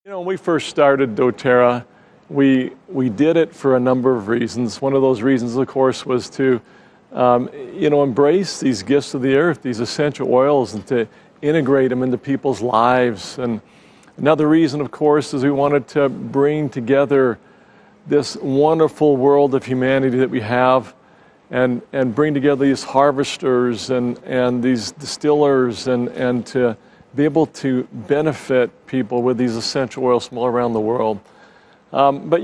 When we first started doTERRA, we did it for a number of reasons. One of those reasons, of course, was to embrace these gifts of the earth, these essential oils, and to integrate them into people's lives. And another reason, of course, is we wanted to bring together this wonderful world of humanity that we have and bring together these harvesters and these distillers and to be able to benefit people with these essential oils from all around the world. But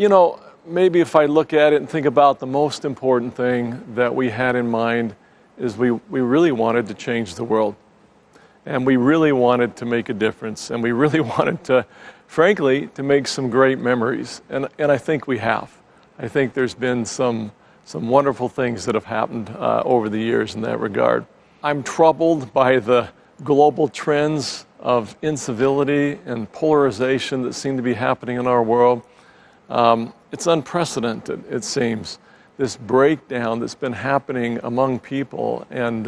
maybe if I look at it and think about the most important thing that we had in mind is we really wanted to change the world. And we really wanted to make a difference. And we really wanted to, frankly, to make some great memories. And I think we have. I think there's been some wonderful things that have happened over the years in that regard. I'm troubled by the global trends of incivility and polarization that seem to be happening in our world. It's unprecedented, it seems, this breakdown that's been happening among people and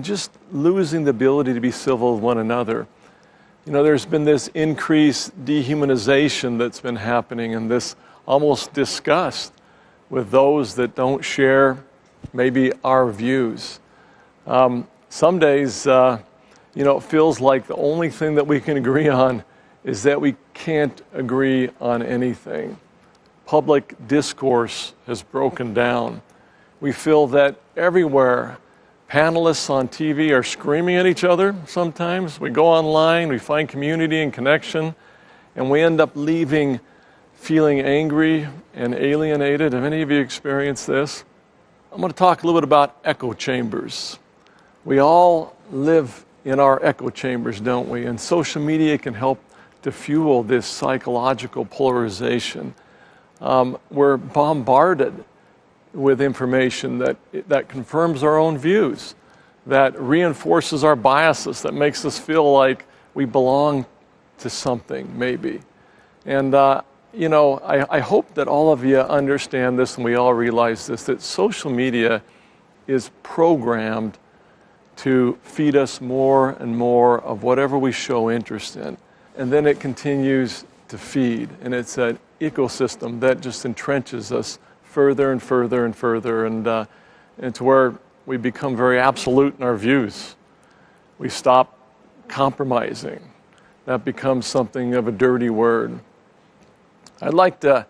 just losing the ability to be civil with one another. There's been this increased dehumanization that's been happening and this almost disgust with those that don't share maybe our views. Some days, it feels like the only thing that we can agree on is that we can't agree on anything. Public discourse has broken down. We feel that everywhere, panelists on TV are screaming at each other sometimes. We go online, we find community and connection, and we end up leaving feeling angry and alienated. Have any of you experienced this? I'm going to talk a little bit about echo chambers. We all live in our echo chambers, don't we? And social media can help to fuel this psychological polarization. We're bombarded with information that confirms our own views, that reinforces our biases, that makes us feel like we belong to something, maybe. And, I hope that all of you understand this and we all realize this, that social media is programmed to feed us more and more of whatever we show interest in. And then it continues to feed. And it's an ecosystem that just entrenches us further and further and further and to where we become very absolute in our views. We stop compromising. That becomes something of a dirty word. I'd like to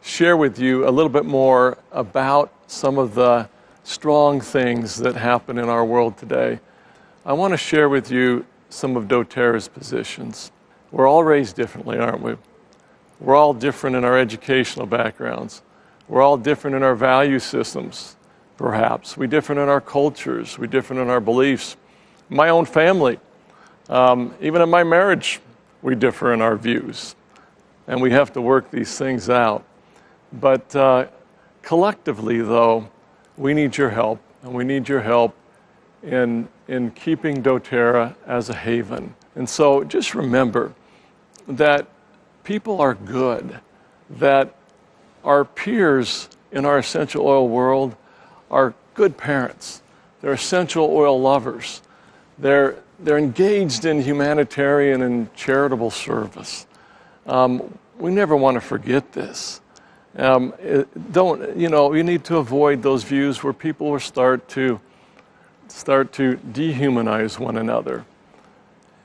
share with you a little bit more about some of the strong things that happen in our world today. I want to share with you some of doTERRA's positions. We're all raised differently, aren't we? We're all different in our educational backgrounds. We're all different in our value systems, perhaps. We're different in our cultures. We're different in our beliefs. My own family, even in my marriage, we differ in our views. And we have to work these things out. But collectively, though, we need your help, and we need your help in keeping doTERRA as a haven. And so just remember that people are good, that our peers in our essential oil world are good parents. They're essential oil lovers. They're engaged in humanitarian and charitable service. We never want to forget this. You need to avoid those views where people will start to dehumanize one another.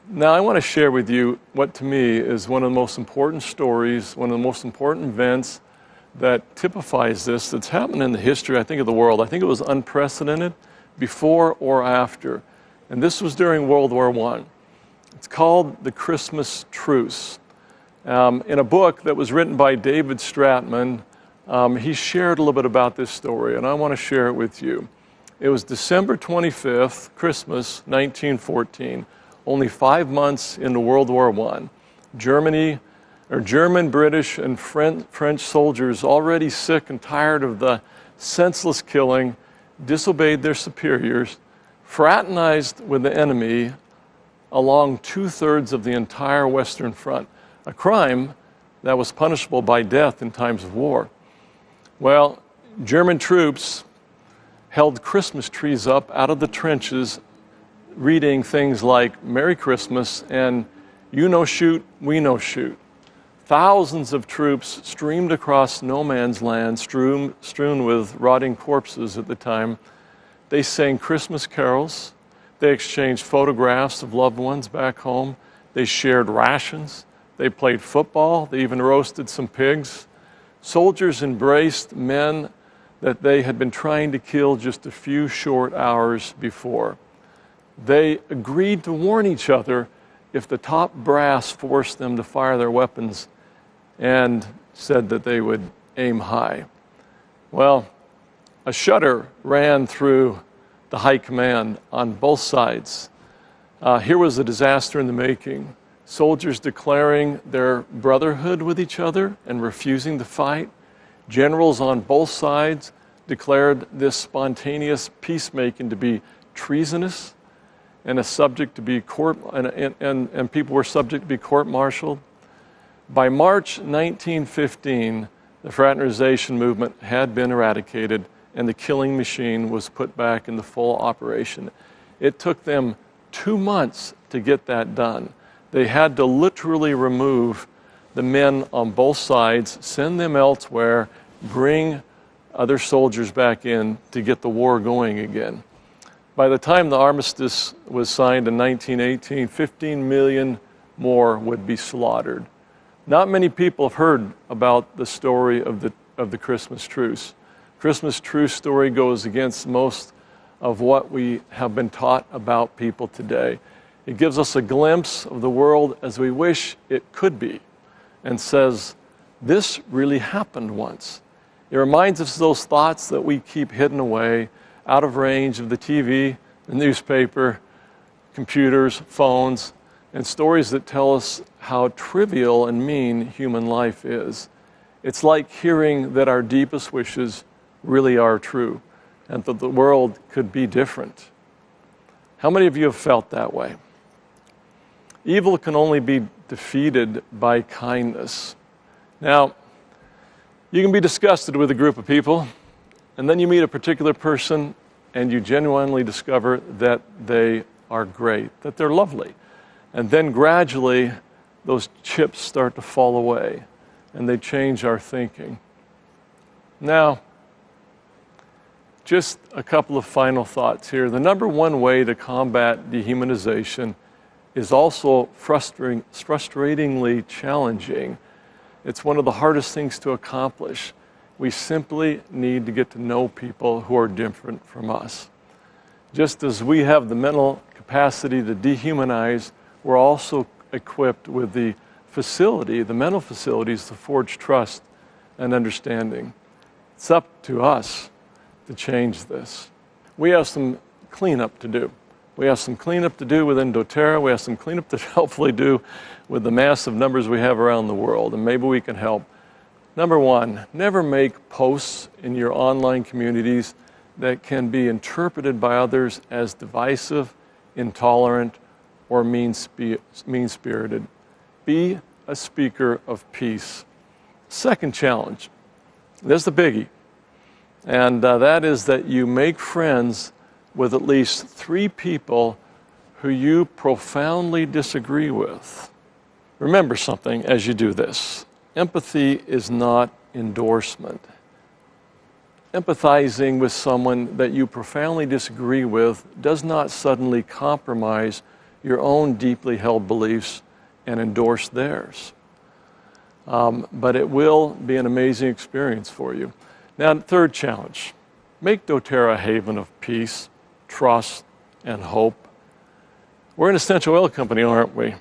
Now, I want to share with you what to me is one of the most important stories, one of the most important events that typifies this that's happened in the history, I think, of the world. I think it was unprecedented before or after. And this was during World War I. It's called the Christmas Truce. In a book that was written by David Stratman, he shared a little bit about this story, and I want to share it with you. It was December 25th, Christmas, 1914, only 5 months into World War I. German, British, and French soldiers, already sick and tired of the senseless killing, disobeyed their superiors, fraternized with the enemy along 2/3 of the entire Western Front, a crime that was punishable by death in times of war. Well, German troops held Christmas trees up out of the trenches, reading things like Merry Christmas and You No Shoot, We No Shoot. Thousands of troops streamed across no man's land, strewn with rotting corpses at the time. They sang Christmas carols. They exchanged photographs of loved ones back home. They shared rations. They played football. They even roasted some pigs. Soldiers embraced men that they had been trying to kill just a few short hours before. They agreed to warn each other if the top brass forced them to fire their weapons, and said that they would aim high. Well, a shudder ran through the high command on both sides. Here was a disaster in the making. Soldiers declaring their brotherhood with each other and refusing to fight. Generals on both sides declared this spontaneous peacemaking to be treasonous and a subject to be and people were subject to be court-martialed. By March 1915, the fraternization movement had been eradicated and the killing machine was put back into full operation. It took them 2 months to get that done. They had to literally remove the men on both sides, send them elsewhere, bring other soldiers back in to get the war going again. By the time the armistice was signed in 1918, 15 million more would be slaughtered. Not many people have heard about the story of the Christmas truce. Christmas truce story goes against most of what we have been taught about people today. It gives us a glimpse of the world as we wish it could be and says, this really happened once. It reminds us of those thoughts that we keep hidden away, out of range of the TV, the newspaper, computers, phones, and stories that tell us how trivial and mean human life is. It's like hearing that our deepest wishes really are true and that the world could be different. How many of you have felt that way? Evil can only be defeated by kindness. Now, you can be disgusted with a group of people, and then you meet a particular person and you genuinely discover that they are great, that they're lovely. And then gradually, those chips start to fall away, and they change our thinking. Now, just a couple of final thoughts here. The number one way to combat dehumanization is also frustratingly challenging. It's one of the hardest things to accomplish. We simply need to get to know people who are different from us. Just as we have the mental capacity to dehumanize, we're also equipped with the mental facilities to forge trust and understanding. It's up to us to change this. We have some cleanup to do. We have some cleanup to do within doTERRA. We have some cleanup to hopefully do with the massive numbers we have around the world, and maybe we can help. Number one, never make posts in your online communities that can be interpreted by others as divisive, intolerant, or mean-spirited. Be a speaker of peace. Second challenge, this is the biggie, and that is that you make friends with at least 3 people who you profoundly disagree with. Remember something as you do this. Empathy is not endorsement. Empathizing with someone that you profoundly disagree with does not suddenly compromise your own deeply held beliefs and endorse theirs. But it will be an amazing experience for you. Now, third challenge, make doTERRA a haven of peace, trust, and hope. We're an essential oil company, aren't we?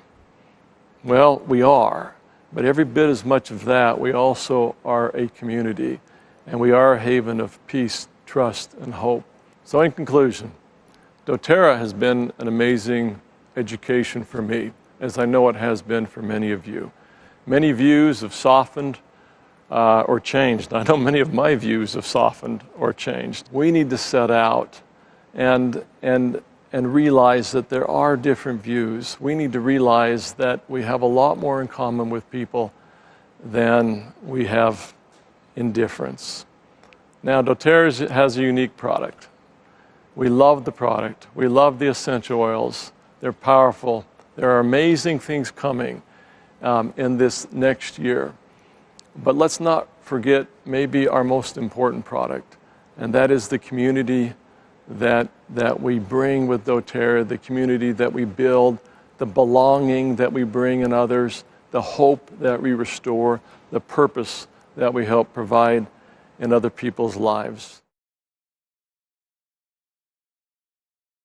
Well, we are, but every bit as much of that, we also are a community, and we are a haven of peace, trust, and hope. So in conclusion, doTERRA has been an amazing education for me, as I know it has been for many of you. Many views have softened or changed. I know many of my views have softened or changed. We need to set out and realize that there are different views. We need to realize that we have a lot more in common with people than we have indifference. Now, doTERRA has a unique product. We love the product. We love the essential oils. They're powerful. There are amazing things coming. in this next year. But let's not forget maybe our most important product, and that is the community that we bring with doTERRA, the community that we build, the belonging that we bring in others, the hope that we restore, the purpose that we help provide in other people's lives.